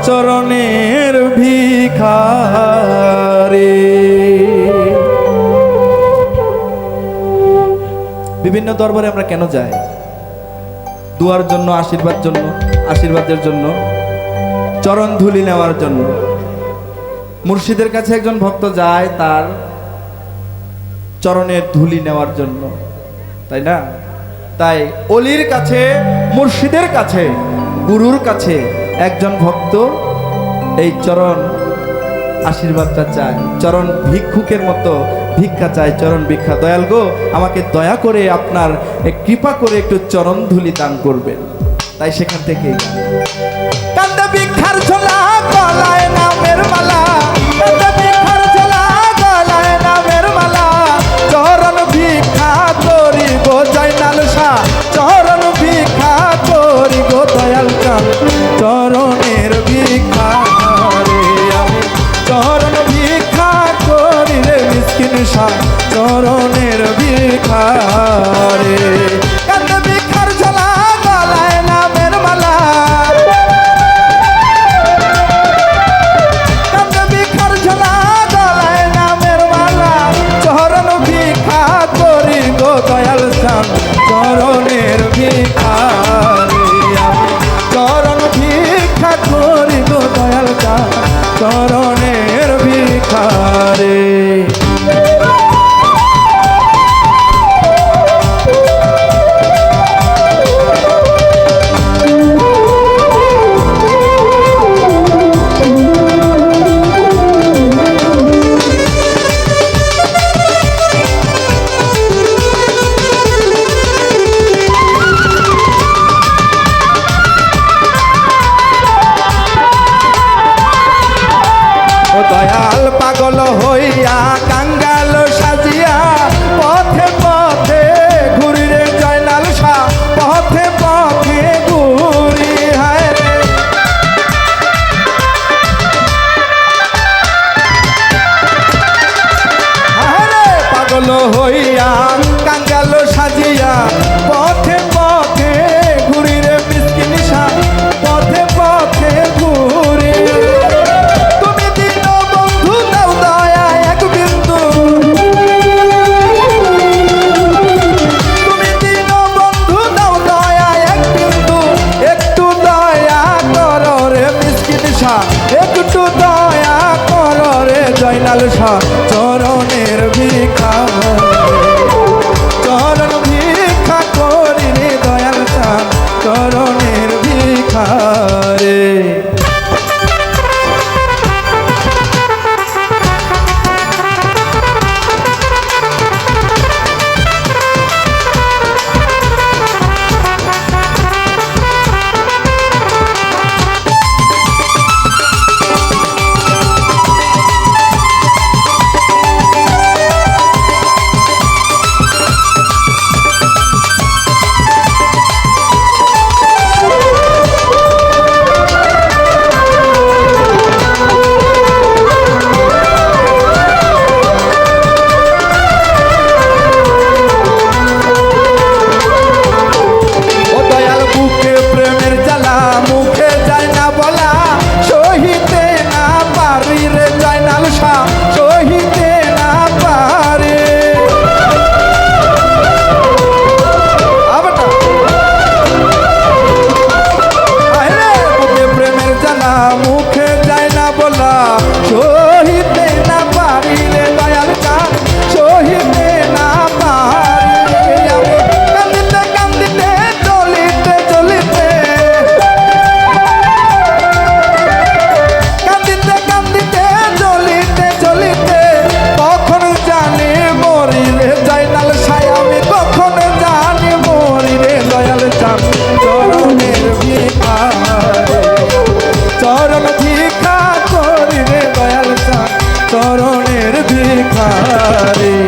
চরণের ভিখারি। বিভিন্ন দরবারে আমরা কেন যাই? দুয়ার জন্য, আশীর্বাদের জন্য, চরণ ধুলি নেওয়ার জন্য। মুর্শিদের কাছে একজন ভক্ত যায় তার চরণের ধুলি নেওয়ার জন্য, তাই না? তাই অলির কাছে, মুর্শিদের কাছে, গুরুর কাছে একজন ভক্ত এই চরণ আশীর্বাদটা চায়, চরণ ভিক্ষুকের মতো ভিক্ষা চায়, চরণ ভিক্ষা। দয়াল গো, আমাকে দয়া করে আপনার কৃপা করে একটু চরণ ধুলি দান করবেন। তাই সেখান থেকে কান্দে ভিক্ষার ঝোলা, গলায় নামের মালা, কান্দে ভিক্ষার ঝোলা, গলায় নামের মালা, চরণ ভিক্ষা করি গো জয়নাল শাহ, চরণ ভিক্ষা করি গো দয়াল চাঁদ, চরণের ভিক্ষা রে আমি, চরণ ভিক্ষা করি রে মিসকিন শাহ, চরণের ভিক্ষা রে। কান্দে ভিক্ষার ঝোলা, গলায় নামের মালা, কান্দে ভিক্ষার ঝোলা, গলায় নামের মালা, চরণ ভিক্ষা করি গো দয়াল চাঁদ, চরণের ভিক্ষা রে আমি, চরণ ভিক্ষা করি গো দয়াল চাঁদ, চরণের ভিক্ষা রে। দয়াল পাগল হইয়া কাঙ্গাল সাজিয়া পথে পথে ঘুরি রে জয়নাল শাহ, পথে পথে ঘুরি। হায় রে হায় রে পাগল হইয়া কাঙ্গাল সাজিয়া পথে পথে ঘুরি রে মিসকিন শাহ, পথে পথে ঘুরি। একটু দয়া কর রে জয়নাল শাহ, চরণের ভিক্ষা, চরণ ভিক্ষা করি রে দয়াল শাহ, চরণের ভিক্ষা রে। চরণ ভিক্ষা করি রে দয়াল চাঁদ, চরণের ভিখারি।